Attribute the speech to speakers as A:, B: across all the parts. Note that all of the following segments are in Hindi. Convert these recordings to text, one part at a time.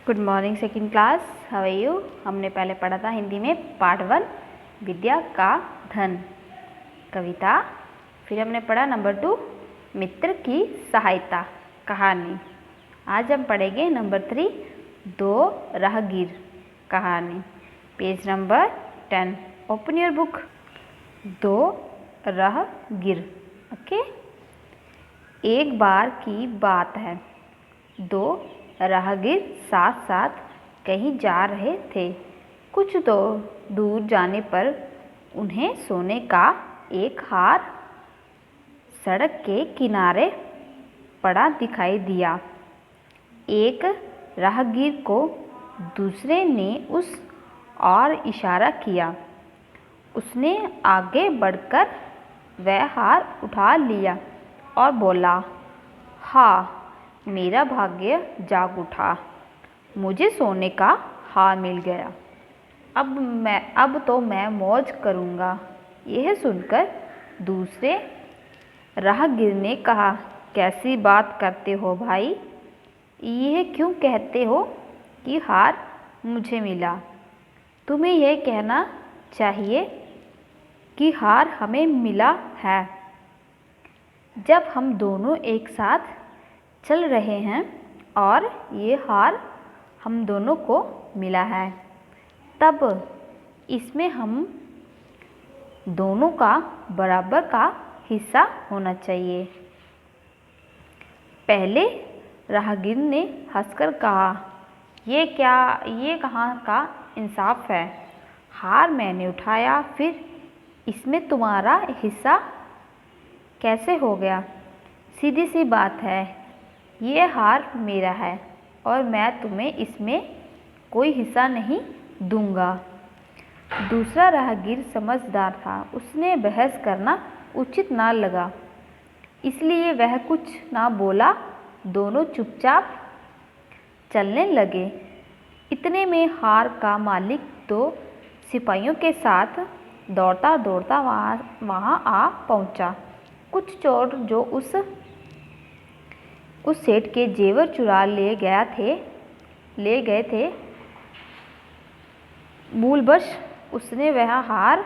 A: Good morning second class, how are you. हमने पहले पढ़ा था हिंदी में पार्ट 1 विद्या का धन कविता। फिर हमने पढ़ा नंबर 2 मित्र की सहायता कहानी। आज हम पढ़ेंगे नंबर 3 दो राहगीर कहानी। Page number 10। Open your book. दो राहगीर। ओके। एक बार की बात है, दो राहगीर साथ साथ कहीं जा रहे थे। कुछ तो दूर जाने पर उन्हें सोने का एक हार सड़क के किनारे पड़ा दिखाई दिया। एक राहगीर को दूसरे ने उस और इशारा किया। उसने आगे बढ़कर वह हार उठा लिया और बोला, हाँ, मेरा भाग्य जाग उठा, मुझे सोने का हार मिल गया। अब तो मैं मौज करूँगा। यह सुनकर दूसरे राहगीर ने कहा, कैसी बात करते हो भाई, यह क्यों कहते हो कि हार मुझे मिला? तुम्हें यह कहना चाहिए कि हार हमें मिला है। जब हम दोनों एक साथ चल रहे हैं और ये हार हम दोनों को मिला है, तब इसमें हम दोनों का बराबर का हिस्सा होना चाहिए। पहले राहगीर ने हंसकर कहा, ये कहाँ का इंसाफ है? हार मैंने उठाया, फिर इसमें तुम्हारा हिस्सा कैसे हो गया? सीधी सी बात है, ये हार मेरा है और मैं तुम्हें इसमें कोई हिस्सा नहीं दूंगा। दूसरा राहगीर समझदार था, उसने बहस करना उचित ना लगा, इसलिए वह कुछ ना बोला। दोनों चुपचाप चलने लगे। इतने में हार का मालिक दो सिपाहियों के साथ दौड़ता दौड़ता वहाँ आ पहुँचा। कुछ चोर जो उस सेठ के जेवर चुरा ले गए थे। भूलवश उसने वह हार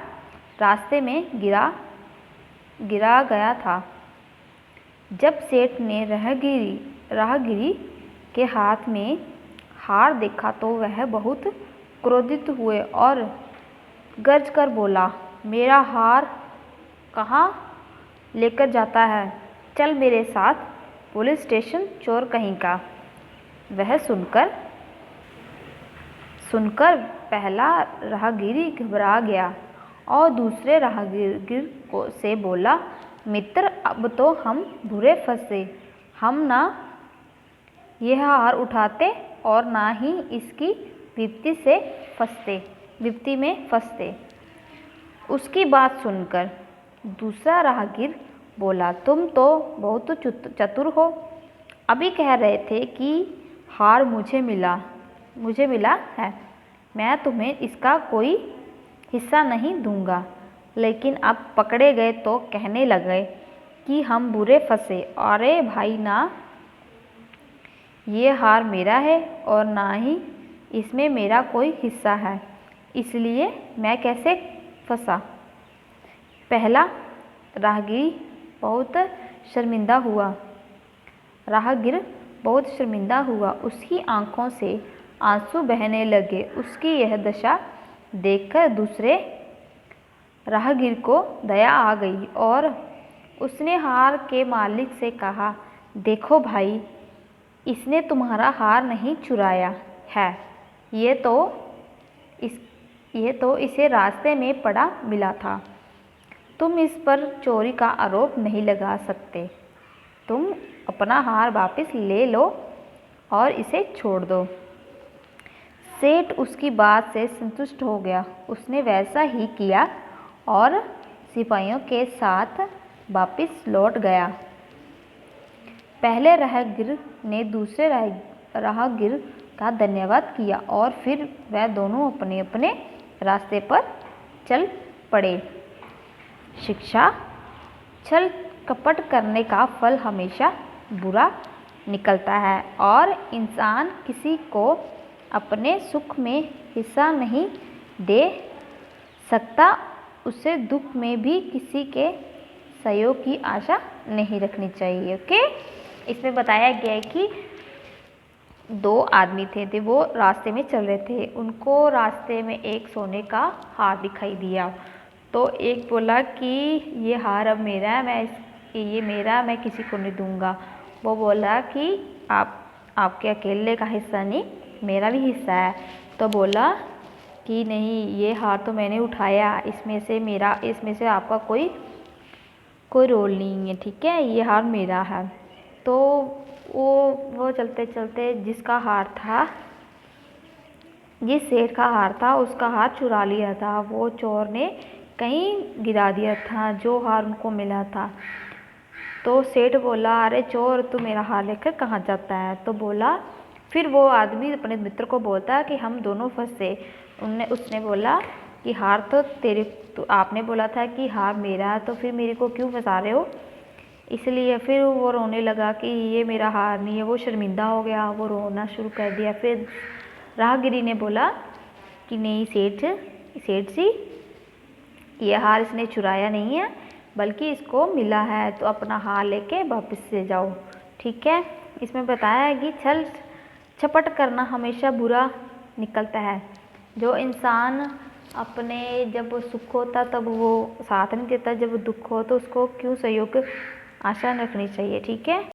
A: रास्ते में गिरा गया था। जब सेठ ने राहगीरी के हाथ में हार देखा तो वह बहुत क्रोधित हुए और गरज कर बोला, मेरा हार कहाँ लेकर जाता है? चल मेरे साथ पुलिस स्टेशन, चोर कहीं का। वह सुनकर पहला राहगीर घबरा गया और दूसरे राहगीर से बोला, मित्र, अब तो हम बुरे फंसे। हम ना यह हार उठाते और ना ही इसकी विपत्ति में फंसते। उसकी बात सुनकर दूसरा राहगीर बोला, तुम तो बहुत चतुर हो। अभी कह रहे थे कि हार मुझे मिला है, मैं तुम्हें इसका कोई हिस्सा नहीं दूंगा, लेकिन अब पकड़े गए तो कहने लगे कि हम बुरे फंसे। अरे भाई, ना ये हार मेरा है और ना ही इसमें मेरा कोई हिस्सा है, इसलिए मैं कैसे फंसा? पहला राहगीर बहुत शर्मिंदा हुआ। उसकी आंखों से आंसू बहने लगे। उसकी यह दशा देखकर दूसरे राहगीर को दया आ गई और उसने हार के मालिक से कहा, देखो भाई, इसने तुम्हारा हार नहीं चुराया है, ये तो इसे रास्ते में पड़ा मिला था। तुम इस पर चोरी का आरोप नहीं लगा सकते। तुम अपना हार वापस ले लो और इसे छोड़ दो। सेठ उसकी बात से संतुष्ट हो गया। उसने वैसा ही किया और सिपाहियों के साथ वापस लौट गया। पहले राहगीर ने दूसरे राहगीर का धन्यवाद किया और फिर वह दोनों अपने अपने रास्ते पर चल पड़े। शिक्षा, छल कपट करने का फल हमेशा बुरा निकलता है और इंसान किसी को अपने सुख में हिस्सा नहीं दे सकता, उसे दुख में भी किसी के सहयोग की आशा नहीं रखनी चाहिए। ओके, इसमें बताया गया है कि दो आदमी थे वो रास्ते में चल रहे थे। उनको रास्ते में एक सोने का हार दिखाई दिया। तो एक बोला कि ये हार अब मेरा है, ये मेरा, मैं किसी को नहीं दूंगा। वो बोला कि आपके अकेले का हिस्सा नहीं, मेरा भी हिस्सा है। तो बोला कि नहीं, ये हार तो मैंने उठाया, इसमें से आपका कोई रोल नहीं है, ठीक है, ये हार मेरा है। तो वो चलते चलते जिस सेठ का हार था उसका हार चुरा लिया था। वो चोर ने कहीं गिरा दिया था जो हार उनको मिला था। तो सेठ बोला, अरे चोर, तू मेरा हार लेकर कहाँ जाता है? तो बोला, फिर वो आदमी अपने मित्र को बोलता कि हम दोनों फंसे। उसने बोला कि हार तो आपने बोला था कि हार मेरा है, तो फिर मेरे को क्यों फंसा रहे हो? इसलिए फिर वो रोने लगा कि ये मेरा हार नहीं है। वो शर्मिंदा हो गया, वो रोना शुरू कर दिया। फिर राहगीरी ने बोला कि नहीं सेठ जी, ये हार इसने चुराया नहीं है, बल्कि इसको मिला है, तो अपना हार लेके वापस से जाओ, ठीक है। इसमें बताया है कि छल छपट करना हमेशा बुरा निकलता है। जो इंसान अपने जब सुख होता तब वो साथ नहीं देता, जब दुख हो तो उसको क्यों सहयोग आशा रखनी चाहिए, ठीक है।